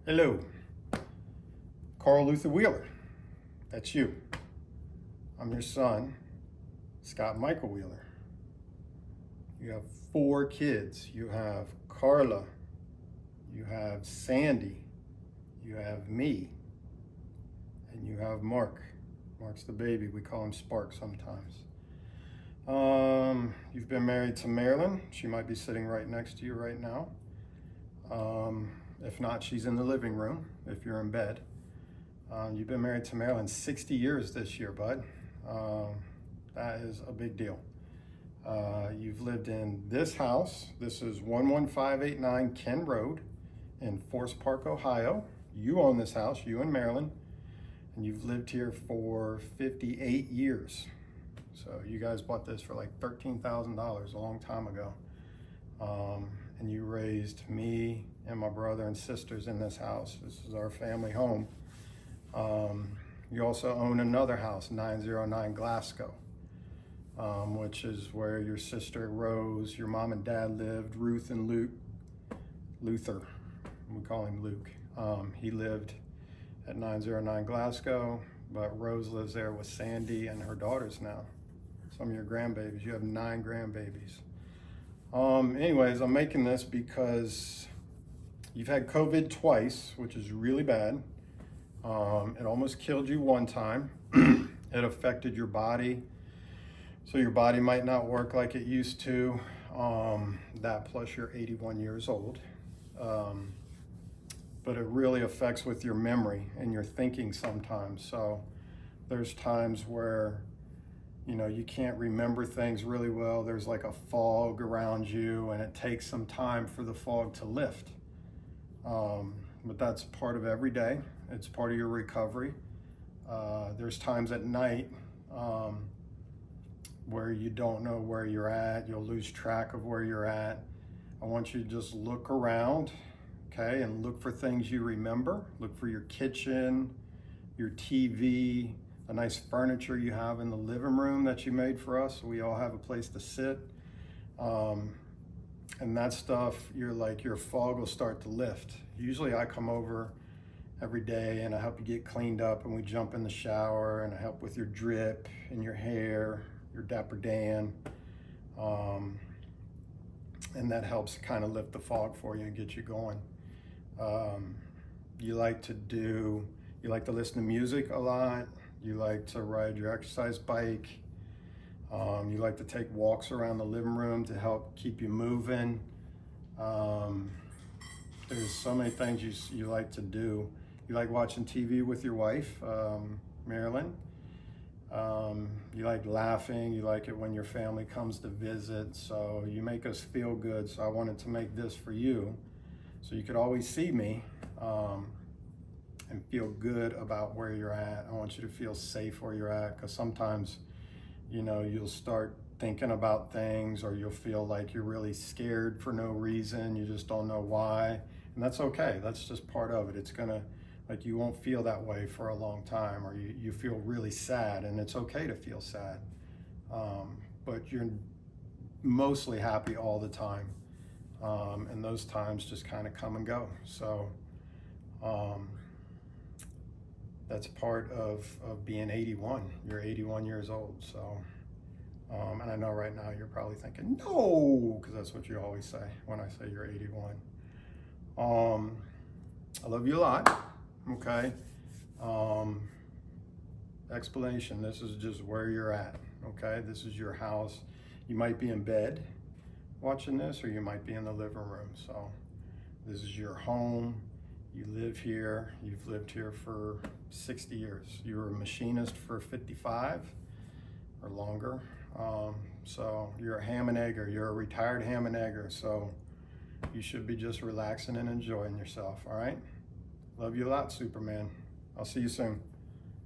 Hello, Carl Luther Wheeler. That's you. I'm your son, Scott Michael Wheeler. You have 4 kids. You have Carla, you have Sandy, you have me, and you have Mark. Mark's the baby. We call him Spark sometimes. You've been married to Marilyn. She might be sitting right next to you right now. If not, she's in the living room if you're in bed. You've been married to Marilyn 60 years this year, bud. That is a big deal. You've lived in this house. This is 11589 Ken Road in Forest Park, Ohio. You own this house, you and Marilyn, and you've lived here for 58 years. So you guys bought this for like $13,000 a long time ago. And you raised me and my brother and sisters in this house. This is our family home. You also own another house, 909 Glasgow, which is where your sister Rose, your mom and dad lived, Ruth and Luther, we call him Luke. He lived at 909 Glasgow, but Rose lives there with Sandy and her daughters now. Some of your grandbabies. You have 9 grandbabies. Anyways, I'm making this because you've had COVID twice, which is really bad. It almost killed you one time. It affected your body. So your body might not work like it used to. That plus you're 81 years old. But it really affects with your memory and your thinking sometimes. So there's times where you can't remember things really well. There's like a fog around you and it takes some time for the fog to lift. But that's part of every day. It's part of your recovery. There's times at night where you don't know where you're at. You'll lose track of where you're at. I want you to just look around, okay, and look for things you remember. Look for your kitchen, your TV, the nice furniture you have in the living room that you made for us. We all have a place to sit. And that stuff, your fog will start to lift. Usually I come over every day and I help you get cleaned up and we jump in the shower and I help with your drip and your hair, your Dapper Dan. And that helps kind of lift the fog for you and get you going. You like to listen to music a lot. You like to ride your exercise bike. You like to take walks around the living room to help keep you moving. There's so many things you like to do. You like watching TV with your wife, Marilyn. You like laughing. You like it when your family comes to visit. So you make us feel good. So I wanted to make this for you so you could always see me. And feel good about where you're at. I want you to feel safe where you're at, because sometimes, you'll start thinking about things or you'll feel like you're really scared for no reason. You just don't know why. And that's okay. That's just part of it. It's you won't feel that way for a long time, or you feel really sad, and it's okay to feel sad. But you're mostly happy all the time. And those times just kind of come and go. So, that's part of being 81. You're 81 years old. So, and I know right now you're probably thinking, no, because that's what you always say when I say you're 81. I love you a lot. Okay. Explanation. This is just where you're at. Okay. This is your house. You might be in bed watching this, or you might be in the living room. So this is your home. You live here. You've lived here for 60 years. You were a machinist for 55 or longer. So you're a ham and egger. You're a retired ham and egger. So you should be just relaxing and enjoying yourself. All right. Love you a lot, Superman. I'll see you soon.